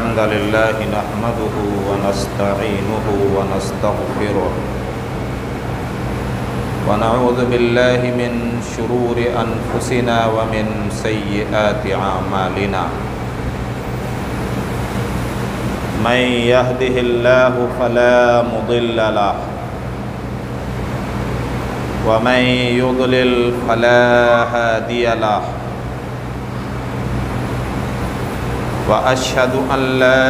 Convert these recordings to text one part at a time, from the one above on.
الحمد لله نحمده ونستعينه ونستغفره ونعوذ بالله من شرور أنفسنا ومن سيئات أعمالنا من يهده الله فلا مضل له ومن يضلل فلا هادي له وأشهد أن لا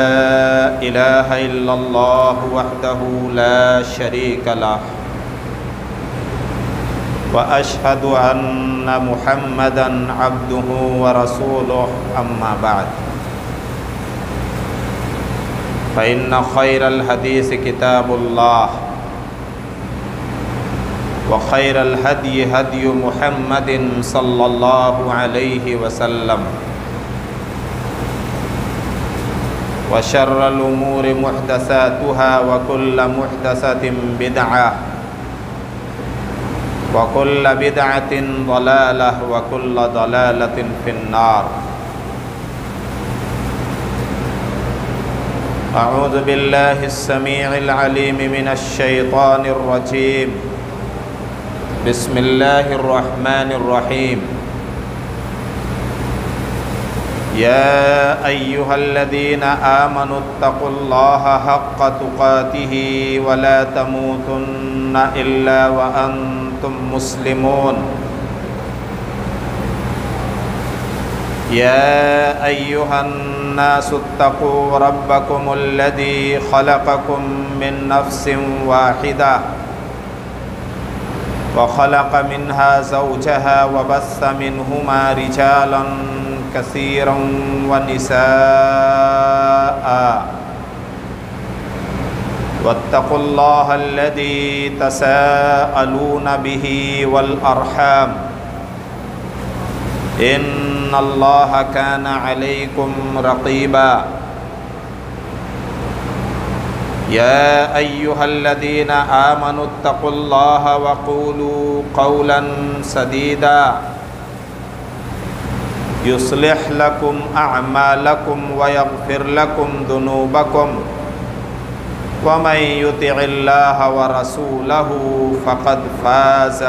إله إلا الله وحده لا شريك له وأشهد أن محمدًا عبده ورسوله أما بعد فإن خير الحديث كتاب الله وخير الهدي هدي محمد صلى الله عليه وسلم وشر الأمور محدثاتها وكل محدثة بدعة وكل بدعة ضلالة وكل ضلالة في النار أعوذ بالله السميع العليم من الشيطان الرجيم بسم الله الرحمن الرحيم يا أيها الذين آمنوا اتقوا الله حق تقاته ولا تموتن إلا وأنتم مسلمون يا أيها الناس اتقوا ربكم الذي خلقكم من نفس واحدة وخلق منها زوجها وبث منهما رجالا كثيرا ونساء واتقوا الله الذي تساءلون به والأرحام إن الله كان عليكم رقيبا يا أيها الذين آمنوا اتقوا الله وقولوا قولا سديدا يصلح لكم أعمالكم ويغفر لكم ذنوبكم ومن يطع الله ورسوله فقد فاز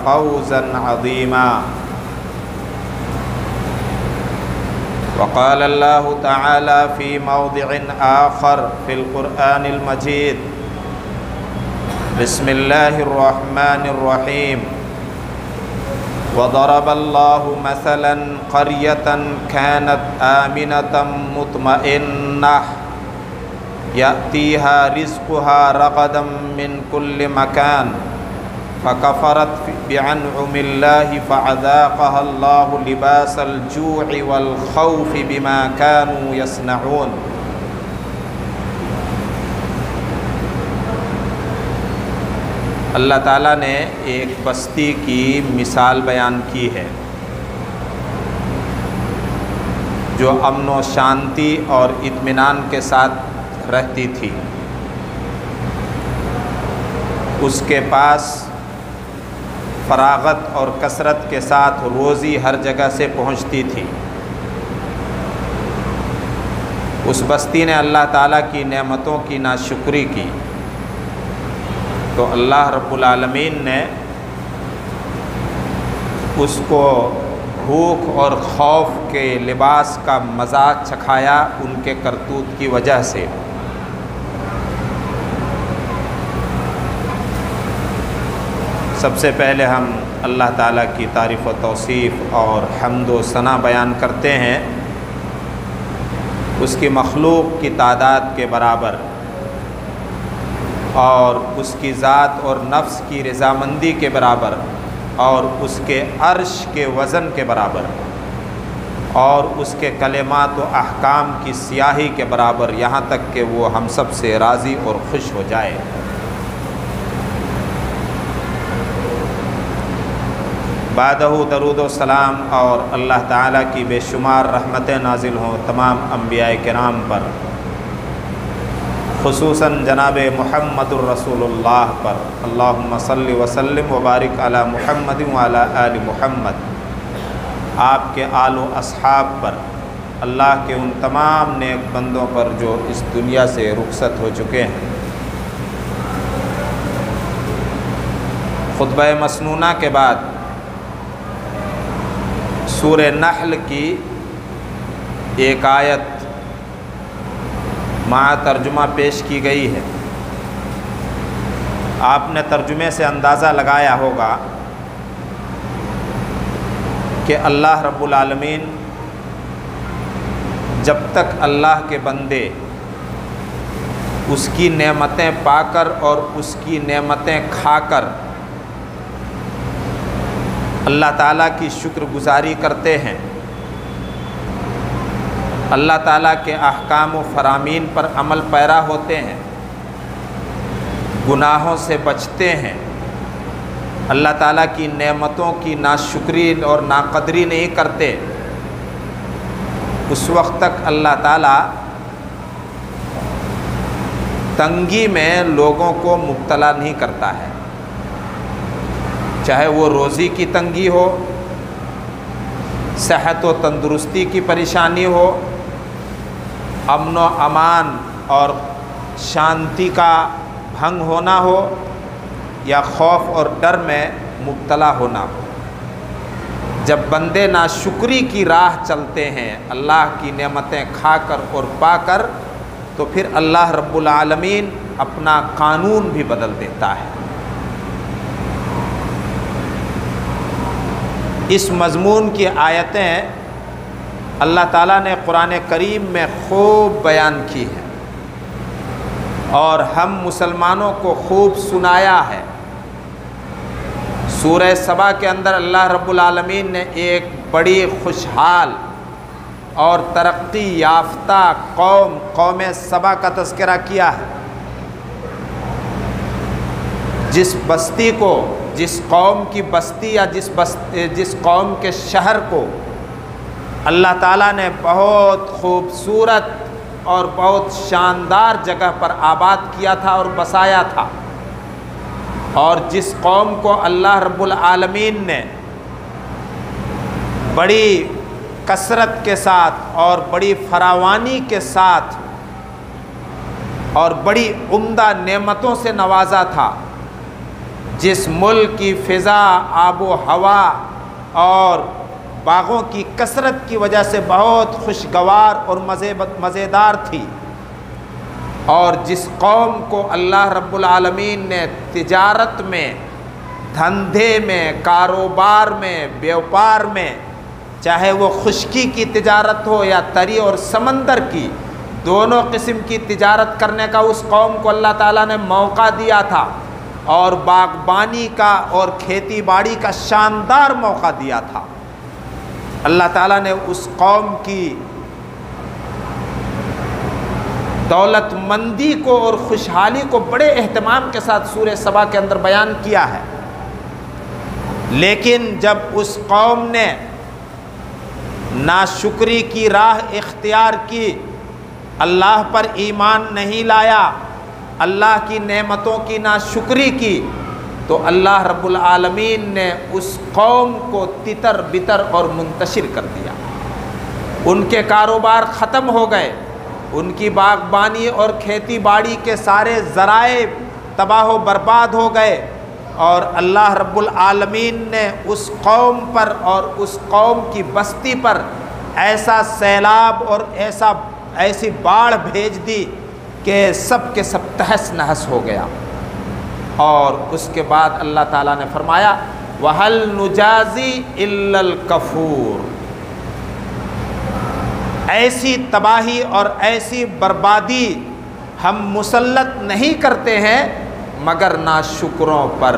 فوزا عظيما وقال الله تعالى في موضع آخر في القرآن المجيد بسم الله الرحمن الرحيم وضرب الله مثلا قرية كانت آمنة مطمئنة يأتيها رزقها رغدا من كل مكان فكفرت بأنعم الله فأذاقها الله لباس الجوع والخوف بما كانوا يصنعون اللہ تعالیٰ نے ایک بستی کی مثال بیان کی ہے جو امن و شانتی اور اطمینان کے ساتھ رہتی تھی. اس کے پاس فراغت اور کثرت کے ساتھ روزی ہر جگہ سے پہنچتی تھی. اس بستی نے اللہ تعالیٰ کی نعمتوں کی ناشکری کی تو اللہ رب العالمین نے اس کو بھوک اور خوف کے لباس کا مزہ چکھایا ان کے کرتوت کی وجہ سے. سب سے پہلے ہم اللہ تعالیٰ کی تعریف و توصیف اور حمد و ثنا بیان کرتے ہیں اس کی مخلوق کی تعداد کے برابر اور اس کی ذات اور نفس کی رضامندی کے برابر اور اس کے عرش کے وزن کے برابر اور اس کے کلمات و احکام کی سیاہی کے برابر، یہاں تک کہ وہ ہم سب سے راضی اور خوش ہو جائے. بعدہ درود و سلام اور اللہ تعالیٰ کی بے شمار رحمتیں نازل ہوں تمام انبیاء کرام پر، خصوصاً جناب محمد الرسول اللہ پر. اللہم صلی وسلم وبارک علی محمد وعلی آل محمد. آپ کے آل و اصحاب پر اللہ کے ان تمام نیک بندوں پر جو اس دنیا سے رخصت ہو چکے ہیں۔ خطبہ مسنونہ کے بعد سورہ نحل کی ایک آیت مع ترجمہ پیش کی گئی ہے۔ آپ نے ترجمے سے اندازہ لگایا ہوگا کہ اللہ رب العالمین جب تک اللہ کے بندے اس کی نعمتیں پا کر اور اس کی نعمتیں کھا کر اللہ تعالیٰ کی شکر گزاری کرتے ہیں، اللہ تعالیٰ کے احکام و فرامین پر عمل پیرا ہوتے ہیں، گناہوں سے بچتے ہیں، اللہ تعالیٰ کی نعمتوں کی ناشکری اور ناقدری نہیں کرتے، اس وقت تک اللہ تعالیٰ تنگی میں لوگوں کو مبتلا نہیں کرتا ہے، چاہے وہ روزی کی تنگی ہو، صحت و تندرستی کی پریشانی ہو، امن و امان اور شانتی کا بھنگ ہونا ہو، یا خوف اور ڈر میں مبتلا ہونا ہو۔ جب بندے ناشکری کی راہ چلتے ہیں اللہ کی نعمتیں کھا کر اور پا کر، تو پھر اللہ رب العالمین اپنا قانون بھی بدل دیتا ہے۔ اس مضمون کی آیتیں اللہ تعالیٰ نے قرآن کریم میں خوب بیان کی ہیں اور ہم مسلمانوں کو خوب سنایا ہے۔ سورہ سبا کے اندر اللہ رب العالمین نے ایک بڑی خوشحال اور ترقی یافتہ قوم سبا کا تذکرہ کیا ہے، جس بستی کو، جس قوم کی بستی یا جس قوم کے شہر کو اللہ تعالیٰ نے بہت خوبصورت اور بہت شاندار جگہ پر آباد کیا تھا اور بسایا تھا، اور جس قوم کو اللہ رب العالمین نے بڑی کثرت کے ساتھ اور بڑی فراوانی کے ساتھ اور بڑی عمدہ نعمتوں سے نوازا تھا، جس ملک کی فضا، آب و ہوا اور باغوں کی کثرت کی وجہ سے بہت خوشگوار اور مزیدار تھی، اور جس قوم کو اللہ رب العالمین نے تجارت میں، دھندے میں، کاروبار میں، بیوپار میں، چاہے وہ خشکی کی تجارت ہو یا تری اور سمندر کی، دونوں قسم کی تجارت کرنے کا اس قوم کو اللہ تعالیٰ نے موقع دیا تھا، اور باغبانی کا اور کھیتی باڑی کا شاندار موقع دیا تھا۔ اللہ تعالیٰ نے اس قوم کی دولت مندی کو اور خوشحالی کو بڑے اہتمام کے ساتھ سورہ سبا کے اندر بیان کیا ہے، لیکن جب اس قوم نے ناشکری کی راہ اختیار کی، اللہ پر ایمان نہیں لایا، اللہ کی نعمتوں کی ناشکری کی، تو اللہ رب العالمین نے اس قوم کو تتر بتر اور منتشر کر دیا۔ ان کے کاروبار ختم ہو گئے، ان کی باغبانی اور کھیتی باڑی کے سارے ذرائع تباہ و برباد ہو گئے، اور اللہ رب العالمین نے اس قوم پر اور اس قوم کی بستی پر ایسا سیلاب اور ایسی باڑھ بھیج دی کہ سب کے سب تہس نہس ہو گیا۔ اور اس کے بعد اللہ تعالیٰ نے فرمایا وَهَلْ نُجَازِي إِلَّا الْكَفُورَ، ایسی تباہی اور ایسی بربادی ہم مسلط نہیں کرتے ہیں مگر ناشکروں پر۔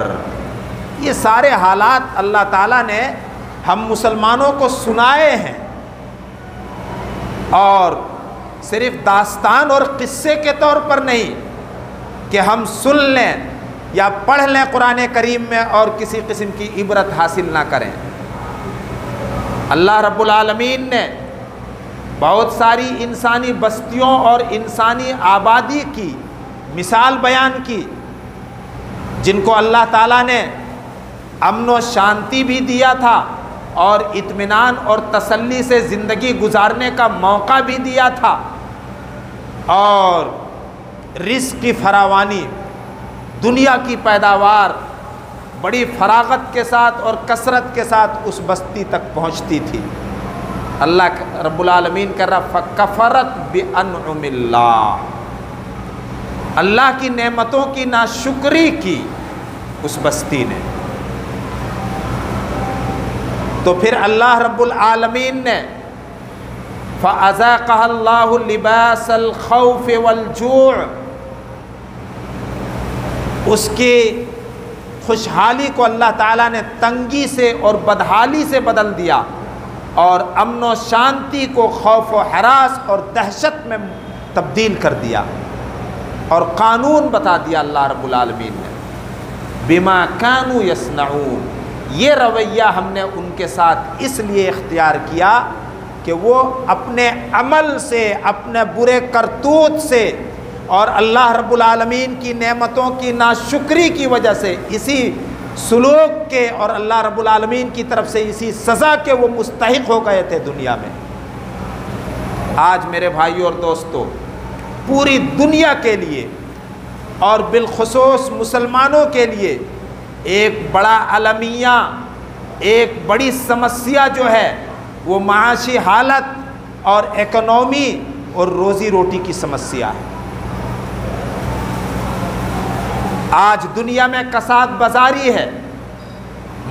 یہ سارے حالات اللہ تعالیٰ نے ہم مسلمانوں کو سنائے ہیں، اور صرف داستان اور قصے کے طور پر نہیں کہ ہم سن لیں یا پڑھ لیں قرآن کریم میں اور کسی قسم کی عبرت حاصل نہ کریں۔ اللہ رب العالمین نے بہت ساری انسانی بستیوں اور انسانی آبادی کی مثال بیان کی، جن کو اللہ تعالیٰ نے امن و شانتی بھی دیا تھا اور اطمینان اور تسلی سے زندگی گزارنے کا موقع بھی دیا تھا، اور رزق کی فراوانی، دنیا کی پیداوار بڑی فراغت کے ساتھ اور کثرت کے ساتھ اس بستی تک پہنچتی تھی۔ اللہ رب العالمین کہہ رہا فَكَفَرَتْ بِأَنْعُمِ اللَّهِ، اللہ کی نعمتوں کی ناشکری کی اس بستی نے۔ تو پھر اللہ رب العالمین نے فَأَذَاقَهَا اللَّهُ لِبَاسَ الْخَوْفِ وَالْجُوعِ، اس کی خوشحالی کو اللہ تعالیٰ نے تنگی سے اور بدحالی سے بدل دیا، اور امن و شانتی کو خوف و ہراس اور دہشت میں تبدیل کر دیا، اور قانون بتا دیا اللہ رب العالمین نے بما كانوا يصنعون۔ یہ رویہ ہم نے ان کے ساتھ اس لیے اختیار کیا کہ وہ اپنے عمل سے، اپنے برے کرتوت سے اور اللہ رب العالمین کی نعمتوں کی ناشکری کی وجہ سے اسی سلوک کے اور اللہ رب العالمین کی طرف سے اسی سزا کے وہ مستحق ہو گئے تھے دنیا میں۔ آج میرے بھائیوں اور دوستوں، پوری دنیا کے لیے اور بالخصوص مسلمانوں کے لیے ایک بڑا المیہ، ایک بڑی سمسیا جو ہے وہ معاشی حالت اور اکنومی اور روزی روٹی کی سمسیا ہے۔ آج دنیا میں کساد بازاری ہے،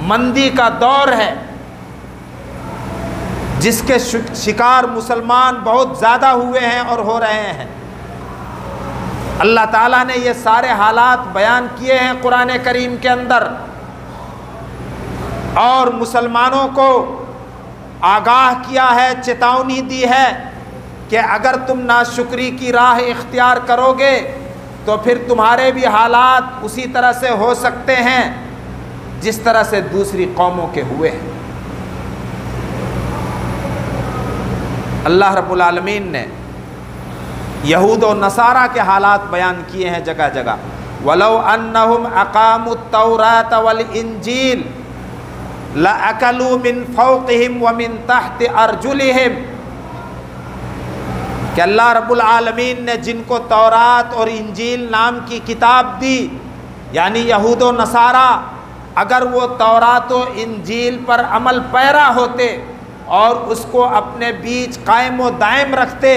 مندی کا دور ہے، جس کے شکار مسلمان بہت زیادہ ہوئے ہیں اور ہو رہے ہیں۔ اللہ تعالیٰ نے یہ سارے حالات بیان کیے ہیں قرآن کریم کے اندر، اور مسلمانوں کو آگاہ کیا ہے، چیتونی دی ہے کہ اگر تم ناشکری کی راہ اختیار کرو گے تو پھر تمہارے بھی حالات اسی طرح سے ہو سکتے ہیں جس طرح سے دوسری قوموں کے ہوئے ہیں۔ اللہ رب العالمین نے یہود و نصارہ کے حالات بیان کیے ہیں جگہ جگہ۔ وَلَوْ أَنَّهُمْ أَقَامُوا التَّوْرَاةَ وَالْإِنْجِيلَ لَأَكَلُوا مِنْ فَوْقِهِمْ وَمِنْ تَحْتِ أَرْجُلِهِمْ، کہ اللہ رب العالمین نے جن کو تورات اور انجیل نام کی کتاب دی، یعنی یہود و نصارہ، اگر وہ تورات و انجیل پر عمل پیرا ہوتے اور اس کو اپنے بیچ قائم و دائم رکھتے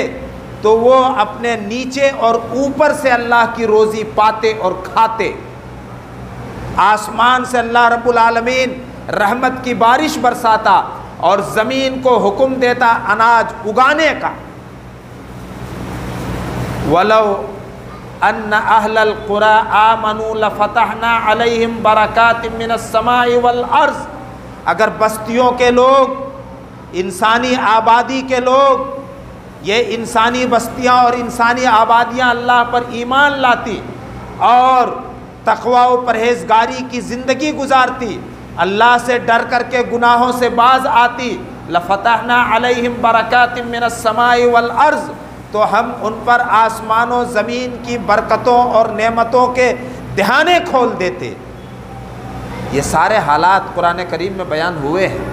تو وہ اپنے نیچے اور اوپر سے اللہ کی روزی پاتے اور کھاتے۔ آسمان سے اللہ رب العالمین رحمت کی بارش برساتا اور زمین کو حکم دیتا اناج اگانے کا۔ وَلَوْ أَنَّ أَهْلَ الْقُرَىٰ آمَنُوا لَفَتَحْنَا عَلَيْهِمْ بَرَكَاتٍ مِّنَ السَّمَاءِ وَالْأَرْضِ، اگر بستیوں کے لوگ، انسانی آبادی کے لوگ، یہ انسانی بستیاں اور انسانی آبادیاں اللہ پر ایمان لاتی اور تقوی و پرہیزگاری کی زندگی گزارتی، اللہ سے ڈر کر کے گناہوں سے باز آتی، لَفَتَحْنَا عَلَيْهِمْ بَرَكَاتٍ مِّنَ السَّمَاءِ وَالْأَرْضِ، تو ہم ان پر آسمان و زمین کی برکتوں اور نعمتوں کے دہانے کھول دیتے۔ یہ سارے حالات قرآن کریم میں بیان ہوئے ہیں۔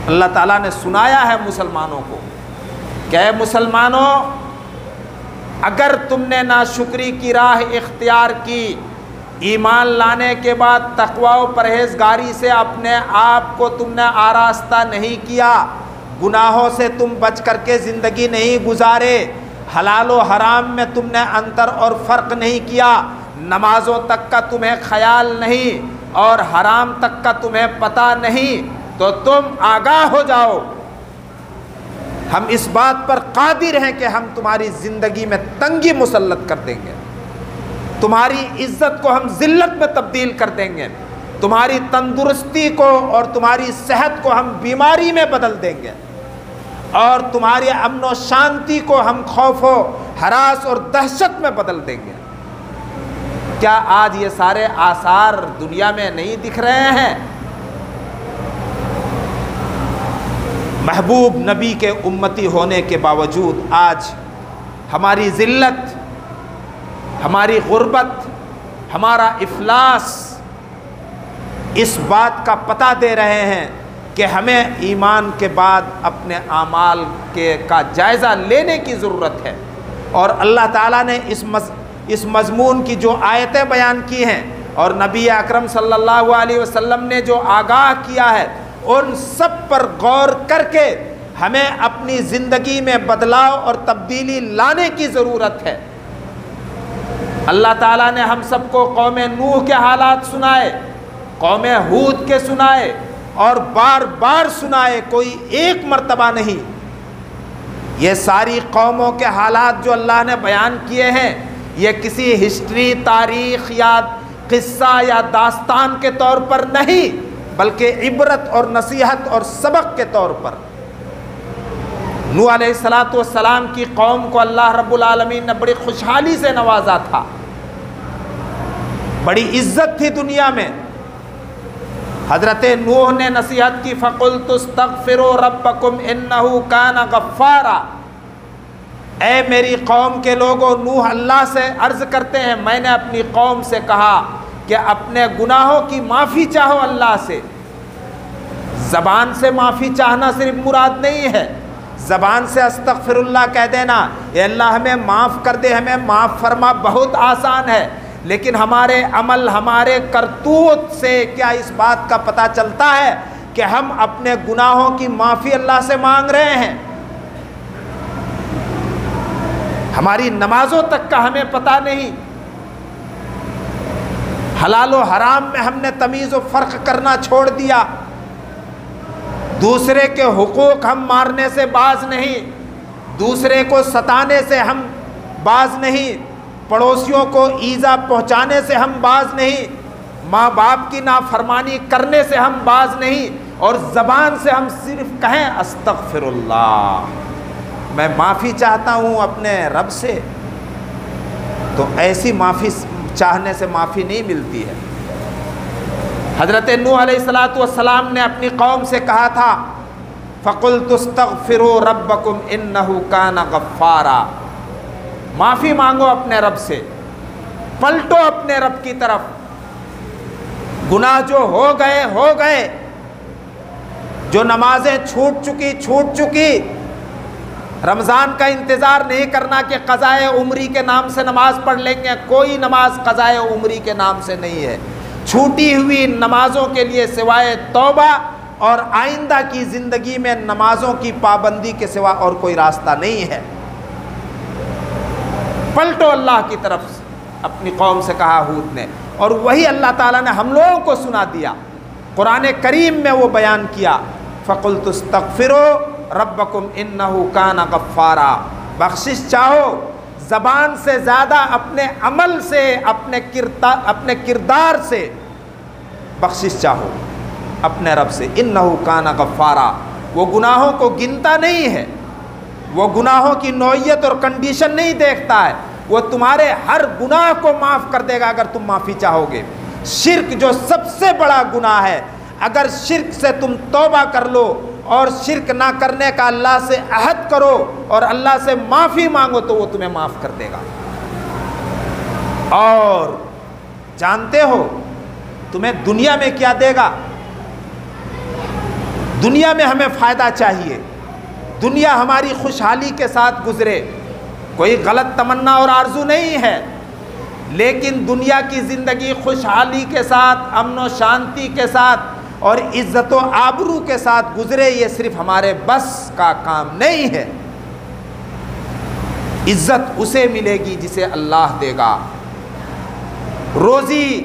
اللہ تعالیٰ نے سنایا ہے مسلمانوں کو کہ اے مسلمانوں، اگر تم نے ناشکری کی راہ اختیار کی، ایمان لانے کے بعد تقوی و پرہیزگاری سے اپنے آپ کو تم نے آراستہ نہیں کیا، گناہوں سے تم بچ کر کے زندگی نہیں گزارے، حلال و حرام میں تم نے انتر اور فرق نہیں کیا، نمازوں تک کا تمہیں خیال نہیں اور حرام تک کا تمہیں پتہ نہیں، تو تم آگاہ ہو جاؤ، ہم اس بات پر قادر ہیں کہ ہم تمہاری زندگی میں تنگی مسلط کر دیں گے، تمہاری عزت کو ہم ذلت میں تبدیل کر دیں گے، تمہاری تندرستی کو اور تمہاری صحت کو ہم بیماری میں بدل دیں گے، اور تمہاری امن و شانتی کو ہم خوف و ہراس اور دہشت میں بدل دیں گے۔ کیا آج یہ سارے آثار دنیا میں نہیں دکھ رہے ہیں؟ محبوب نبی کے امتی ہونے کے باوجود آج ہماری ذلت، ہماری غربت، ہمارا افلاس اس بات کا پتہ دے رہے ہیں کہ ہمیں ایمان کے بعد اپنے اعمال کا جائزہ لینے کی ضرورت ہے، اور اللہ تعالیٰ نے اس مضمون کی جو آیتیں بیان کی ہیں اور نبی اکرم صلی اللہ علیہ وسلم نے جو آگاہ کیا ہے، ان سب پر غور کر کے ہمیں اپنی زندگی میں بدلاؤ اور تبدیلی لانے کی ضرورت ہے۔ اللہ تعالیٰ نے ہم سب کو قوم نوح کے حالات سنائے، قوم ہود کے سنائے، اور بار بار سنائے، کوئی ایک مرتبہ نہیں۔ یہ ساری قوموں کے حالات جو اللہ نے بیان کیے ہیں، یہ کسی ہسٹری، تاریخ یا قصہ یا داستان کے طور پر نہیں، بلکہ عبرت اور نصیحت اور سبق کے طور پر۔ نوح علیہ السلام کی قوم کو اللہ رب العالمین نے بڑی خوشحالی سے نوازا تھا، بڑی عزت تھی دنیا میں۔ حضرت نوح نے نصیحت کی، فَقُلْتُ اسْتَغْفِرُوا رَبَّكُمْ إِنَّهُ كَانَ غَفَّارًا۔ اے میری قوم کے لوگوں، نوح اللہ سے عرض کرتے ہیں، میں نے اپنی قوم سے کہا کہ اپنے گناہوں کی معافی چاہو اللہ سے۔ زبان سے معافی چاہنا صرف مراد نہیں ہے، زبان سے استغفر اللہ کہہ دینا، اے اللہ ہمیں معاف کر دے، ہمیں معاف فرما، بہت آسان ہے، لیکن ہمارے عمل، ہمارے کرتوت سے کیا اس بات کا پتہ چلتا ہے کہ ہم اپنے گناہوں کی معافی اللہ سے مانگ رہے ہیں؟ ہماری نمازوں تک کا ہمیں پتہ نہیں، حلال و حرام میں ہم نے تمیز و فرق کرنا چھوڑ دیا، دوسرے کے حقوق ہم مارنے سے باز نہیں، دوسرے کو ستانے سے ہم باز نہیں، پڑوسیوں کو ایذا پہنچانے سے ہم باز نہیں، ماں باپ کی نافرمانی کرنے سے ہم باز نہیں، اور زبان سے ہم صرف کہیں استغفر اللہ، میں معافی چاہتا ہوں اپنے رب سے، تو ایسی معافی چاہنے سے معافی نہیں ملتی ہے۔ حضرت نوح علیہ السلام نے اپنی قوم سے کہا تھا، فَقُلْتُ اسْتَغْفِرُوا رَبَّكُمْ إِنَّهُ كَانَ غَفَّارًا۔ معافی مانگو اپنے رب سے، پلٹو اپنے رب کی طرف، گناہ جو ہو گئے، جو نمازیں چھوٹ چکی، رمضان کا انتظار نہیں کرنا کہ قضائے عمری کے نام سے نماز پڑھ لیں گے، کوئی نماز قضائے عمری کے نام سے نہیں ہے۔ چھوٹی ہوئی نمازوں کے لیے سوائے توبہ اور آئندہ کی زندگی میں نمازوں کی پابندی کے سوا اور کوئی راستہ نہیں ہے۔ پلٹو اللہ کی طرف، اپنی قوم سے کہا ہود نے، اور وہی اللہ تعالیٰ نے ہم لوگوں کو سنا دیا، قرآن کریم میں وہ بیان کیا، فَقُلْتُ اسْتَغْفِرُوا رَبَّكُمْ إِنَّهُ كَانَ غَفَّارًا۔ بخشش چاہو، زبان سے زیادہ اپنے عمل سے، اپنے کردار سے بخشش چاہو اپنے رب سے۔ إِنَّهُ كَانَ غَفَّارًا، وہ گناہوں کو گنتا نہیں ہے، وہ گناہوں کی نوعیت اور کنڈیشن نہیں دیکھتا ہے، وہ تمہارے ہر گناہ کو معاف کر دے گا اگر تم معافی چاہو گے۔ شرک جو سب سے بڑا گناہ ہے، اگر شرک سے تم توبہ کر لو اور شرک نہ کرنے کا اللہ سے عہد کرو اور اللہ سے معافی مانگو تو وہ تمہیں معاف کر دے گا۔ اور جانتے ہو تمہیں دنیا میں کیا دے گا؟ دنیا میں ہمیں فائدہ چاہیے، دنیا ہماری خوشحالی کے ساتھ گزرے، کوئی غلط تمنا اور آرزو نہیں ہے، لیکن دنیا کی زندگی خوشحالی کے ساتھ، امن و شانتی کے ساتھ اور عزت و آبرو کے ساتھ گزرے، یہ صرف ہمارے بس کا کام نہیں ہے۔ عزت اسے ملے گی جسے اللہ دے گا، روزی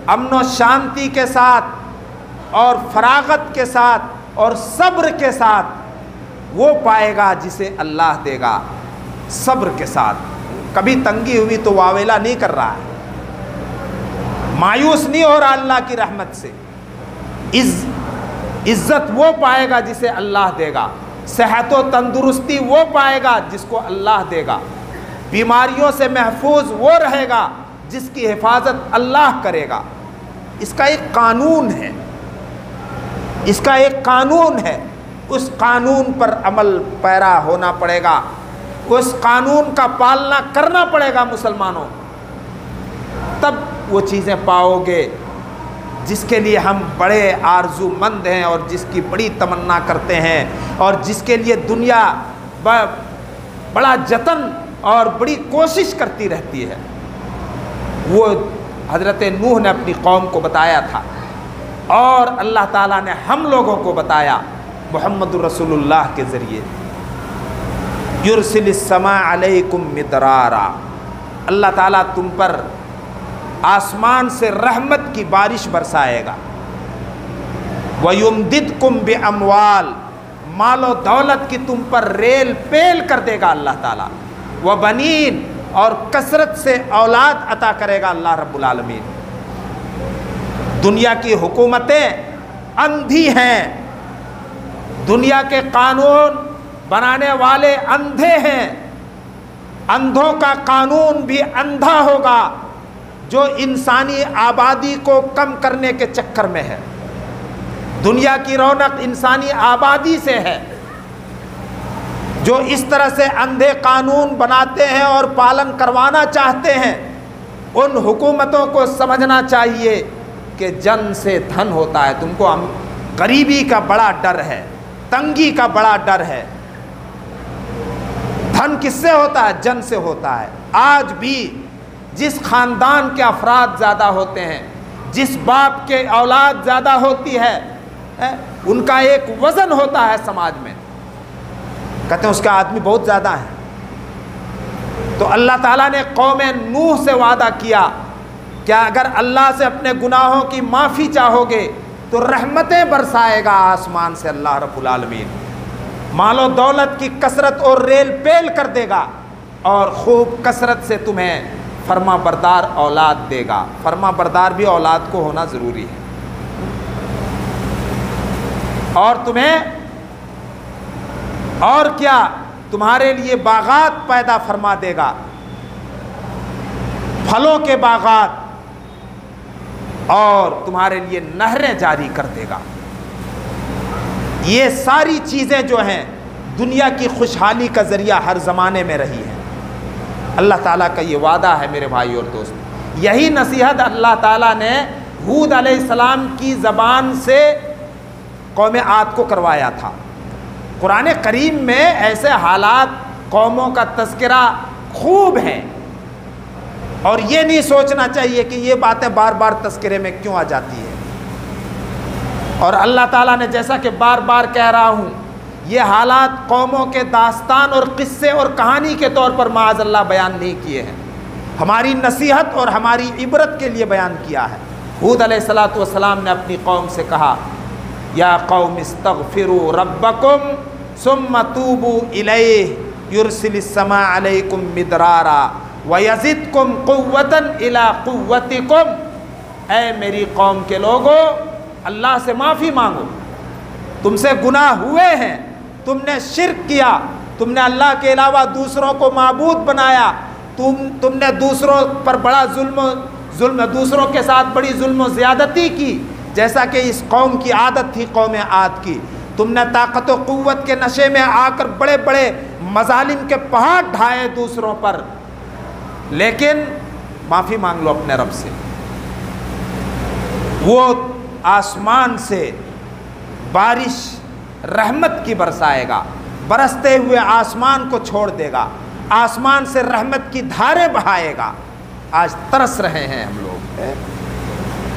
امن و شانتی کے ساتھ اور فراغت کے ساتھ اور صبر کے ساتھ وہ پائے گا جسے اللہ دے گا، صبر کے ساتھ۔ کبھی تنگی ہوئی تو واویلا نہیں کر رہا ہے، مایوس نہیں ہو رہا اللہ کی رحمت سے۔ عزت وہ پائے گا جسے اللہ دے گا، صحت و تندرستی وہ پائے گا جس کو اللہ دے گا، بیماریوں سے محفوظ وہ رہے گا جس کی حفاظت اللہ کرے گا۔ اس کا ایک قانون ہے، اس کا ایک قانون ہے، اس قانون پر عمل پیرا ہونا پڑے گا، اس قانون کا پالنا کرنا پڑے گا مسلمانوں، تب وہ چیزیں پاؤ گے۔ جس کے لیے ہم بڑے آرزو مند ہیں اور جس کی بڑی تمنا کرتے ہیں اور جس کے لیے دنیا بڑا جتن اور بڑی کوشش کرتی رہتی ہے، وہ حضرت نوح نے اپنی قوم کو بتایا تھا، اور اللہ تعالیٰ نے ہم لوگوں کو بتایا محمد رسول اللہ کے ذریعے۔ یرسل السماء علیکم مدرارا، اللہ تعالیٰ تم پر آسمان سے رحمت کی بارش برسائے گا۔ وَيُمْدِدْكُمْ بِأَمْوَالٍ، مال و دولت کی تم پر ریل پیل کر دے گا اللہ تعالیٰ۔ وَبَنِينَ، اور کثرت سے اولاد عطا کرے گا اللہ رب العالمین۔ دنیا کی حکومتیں اندھی ہیں، دنیا کے قانون بنانے والے اندھے ہیں، اندھوں کا قانون بھی اندھا ہوگا جو انسانی آبادی کو کم کرنے کے چکر میں ہے۔ دنیا کی رونق انسانی آبادی سے ہے۔ جو اس طرح سے اندھے قانون بناتے ہیں اور پالن کروانا چاہتے ہیں، ان حکومتوں کو سمجھنا چاہیے کہ جن سے دھن ہوتا ہے۔ تم کو غریبی کا بڑا ڈر ہے، تنگی کا بڑا ڈر ہے۔ دھن کس سے ہوتا ہے؟ جن سے ہوتا ہے۔ آج بھی جس خاندان کے افراد زیادہ ہوتے ہیں، جس باپ کے اولاد زیادہ ہوتی ہے، ان کا ایک وزن ہوتا ہے سماج میں، کہتے ہیں اس کا آدمی بہت زیادہ ہے۔ تو اللہ تعالیٰ نے قوم نوح سے وعدہ کیا کہ اگر اللہ سے اپنے گناہوں کی معافی چاہو گے تو رحمتیں برسائے گا آسمان سے اللہ رب العالمین، مال و دولت کی کثرت اور ریل پیل کر دے گا، اور خوب کثرت سے تمہیں فرما بردار اولاد دے گا۔ فرما بردار بھی اولاد کو ہونا ضروری ہے۔ اور تمہیں اور کیا، تمہارے لیے باغات پیدا فرما دے گا، پھلوں کے باغات، اور تمہارے لیے نہریں جاری کر دے گا۔ یہ ساری چیزیں جو ہیں دنیا کی خوشحالی کا ذریعہ ہر زمانے میں رہی ہیں۔ اللہ تعالیٰ کا یہ وعدہ ہے میرے بھائی اور دوست۔ یہی نصیحت اللہ تعالیٰ نے ہود علیہ السلام کی زبان سے قوم عاد کو کروایا تھا۔ قرآن کریم میں ایسے حالات، قوموں کا تذکرہ خوب ہیں، اور یہ نہیں سوچنا چاہیے کہ یہ باتیں بار بار تذکرے میں کیوں آ جاتی ہیں۔ اور اللہ تعالیٰ نے جیسا کہ بار بار کہہ رہا ہوں، یہ حالات قوموں کے داستان اور قصے اور کہانی کے طور پر معاذ اللہ بیان نہیں کیے ہیں، ہماری نصیحت اور ہماری عبرت کے لیے بیان کیا ہے۔ ہود علیہ السلام نے اپنی قوم سے کہا، یا قوم استغفروا ربکم ثم توبوا الیہ یرسل السماء علیکم مدرارا ویزدکم قوتا الی قوتکم۔ اے میری قوم کے لوگو، اللہ سے معافی مانگو، تم سے گناہ ہوئے ہیں، تم نے شرک کیا، تم نے اللہ کے علاوہ دوسروں کو معبود بنایا، تم نے دوسروں پر بڑا ظلم دوسروں کے ساتھ بڑی ظلم و زیادتی کی، جیسا کہ اس قوم کی عادت تھی قوم عاد کی۔ تم نے طاقت و قوت کے نشے میں آ کر بڑے بڑے مظالم کے پہاڑ ڈھائے دوسروں پر، لیکن معافی مانگ لو اپنے رب سے، وہ آسمان سے بارش رحمت کی برسائے گا، برستے ہوئے آسمان کو چھوڑ دے گا، آسمان سے رحمت کی دھاریں بہائے گا۔ آج ترس رہے ہیں ہم لوگ،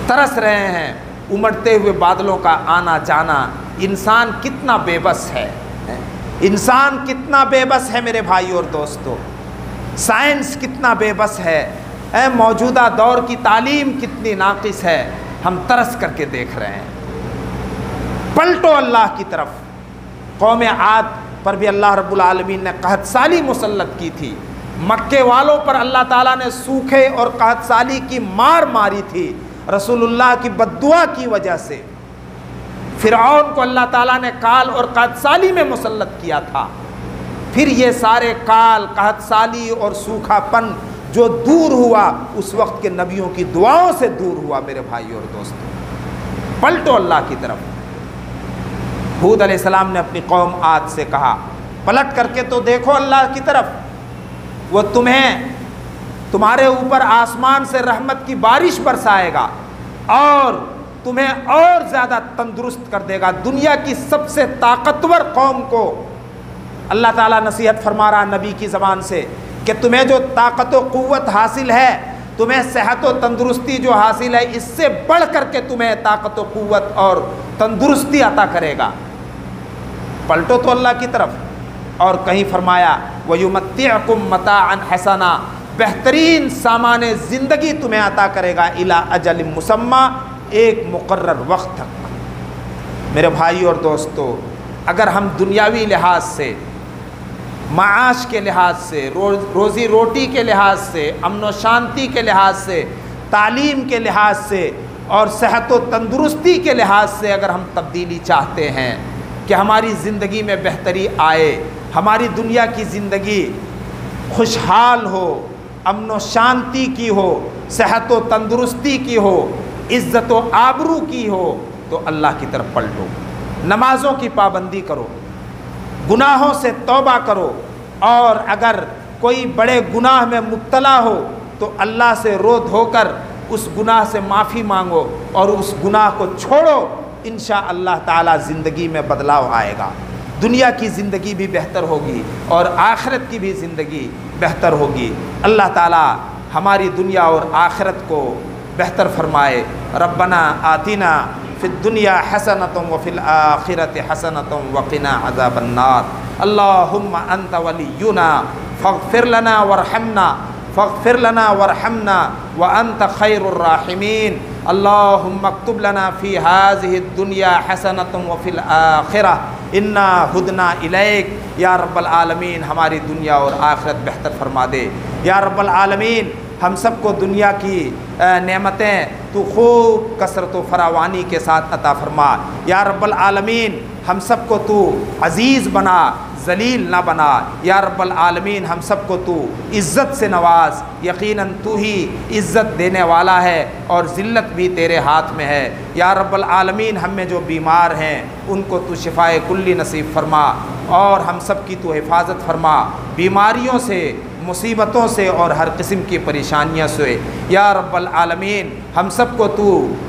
ترس رہے ہیں، امڑتے ہوئے بادلوں کا آنا جانا۔ انسان کتنا بے بس ہے، انسان کتنا بے بس ہے میرے بھائی اور دوستو، سائنس کتنا بے بس ہے، موجودہ دور کی تعلیم کتنی ناقص ہے، ہم ترس کر کے دیکھ رہے ہیں۔ پلٹو اللہ کی طرف۔ قوم عاد پر بھی اللہ رب العالمین نے قحط سالی مسلط کی تھی، مکے والوں پر اللہ تعالیٰ نے سوکھے اور قحط سالی کی مار ماری تھی رسول اللہ کی بددعا کی وجہ سے۔ فرعون کو اللہ تعالیٰ نے کال اور قحط سالی میں مسلط کیا تھا۔ پھر یہ سارے کال، قحط سالی اور سوکھا پن جو دور ہوا، اس وقت کے نبیوں کی دعاؤں سے دور ہوا میرے بھائی اور دوستو۔ پلٹو اللہ کی طرف۔ ہود علیہ السلام نے اپنی قوم عاد سے کہا، پلٹ کر کے تو دیکھو اللہ کی طرف، وہ تمہارے اوپر آسمان سے رحمت کی بارش برسائے گا، اور تمہیں اور زیادہ تندرست کر دے گا۔ دنیا کی سب سے طاقتور قوم کو اللہ تعالیٰ نصیحت فرما رہا نبی کی زبان سے کہ تمہیں جو طاقت و قوت حاصل ہے، تمہیں صحت و تندرستی جو حاصل ہے، اس سے بڑھ کر کے تمہیں طاقت و قوت اور تندرستی عطا کرے گا۔ پلٹو تو اللہ کی طرف، اور کہیں فرمایا وَيُمَتِّعْكُمْ مَتَاعًا حَسَنًا، بہترین سامان زندگی تمہیں عطا کرے گا اِلیٰ اجل مسمّی، ایک مقرر وقت تک۔ میرے بھائی اور دوستو، اگر ہم دنیاوی لحاظ سے، معاش کے لحاظ سے، روزی روٹی کے لحاظ سے، امن و شانتی کے لحاظ سے، تعلیم کے لحاظ سے اور صحت و تندرستی کے لحاظ سے اگر ہم تبدیلی چاہتے ہیں کہ ہماری زندگی میں بہتری آئے، ہماری دنیا کی زندگی خوشحال ہو، امن و شانتی کی ہو، صحت و تندرستی کی ہو، عزت و آبرو کی ہو، تو اللہ کی طرف پلٹو، نمازوں کی پابندی کرو، گناہوں سے توبہ کرو، اور اگر کوئی بڑے گناہ میں مبتلا ہو تو اللہ سے رو دھو کر اس گناہ سے معافی مانگو اور اس گناہ کو چھوڑو، انشاءاللہ تعالی زندگی میں بدلاؤ آئے گا، دنیا کی زندگی بھی بہتر ہوگی اور آخرت کی بھی زندگی بہتر ہوگی۔ اللہ تعالی ہماری دنیا اور آخرت کو بہتر فرمائے۔ ربنا آتنا فی الدنیا حسنۃ وفی الآخرۃ حسنۃ وقنا عذاب النار۔ اللہم انت ولینا فاغفر لنا وارحمنا وانت خیر الراحمین۔ اللہم اکتب لنا فی ہذہ الدنیا حسنۃ وفی الآخرہ انا ہدنا الیک۔ یا رب العالمین ہماری دنیا اور آخرت بہتر فرما دے۔ یا رب العالمین ہم سب کو دنیا کی نعمتیں تو خوب کثرت و فراوانی کے ساتھ عطا فرما۔ یا رب العالمین ہم سب کو تو عزیز بنا، ذلیل نہ بنا۔ یا رب العالمین ہم سب کو تو عزت سے نواز، یقیناً تو ہی عزت دینے والا ہے اور ذلت بھی تیرے ہاتھ میں ہے۔ یا رب العالمین ہم میں جو بیمار ہیں ان کو تو شفائے کلی نصیب فرما، اور ہم سب کی تو حفاظت فرما بیماریوں سے، مصیبتوں سے اور ہر قسم کی پریشانیوں سے۔ یا رب العالمین ہم سب کو تو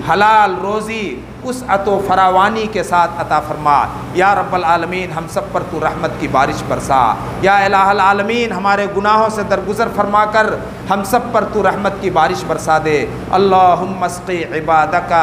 حلال روزی وسعت و فراوانی کے ساتھ عطا فرما۔ یا رب العالمین ہم سب پر تو رحمت کی بارش برسا۔ یا الہ العالمین ہمارے گناہوں سے درگزر فرما کر ہم سب پر تو رحمت کی بارش برسا دے۔ اللہم اسقی عبادک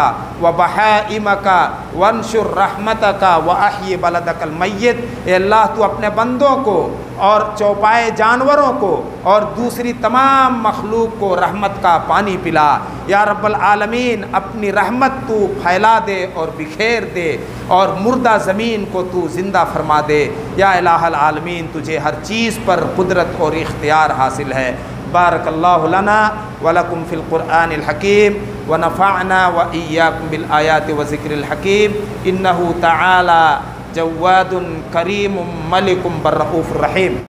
و بہائمک وانشر رحمتک و احی بلدک المیت۔ اے اللہ تو اپنے بندوں کو اور چوپائے جانوروں کو اور دوسری تمام مخلوق کو رحمت کا پانی پلا۔ یا رب العالمین اپنی رحمت تو پھیلا دے اور بکھیر دے، اور مردہ زمین کو تو زندہ فرما دے۔ یا الہ العالمین تجھے ہر چیز پر قدرت اور اختیار حاصل ہے۔ بارک اللہ لنا ولکم فی القرآن الحکیم ونفعنا وإیاکم بالآیات وذکر الحکیم انہ تعالی جواد کریم ملک برؤوف رحیم۔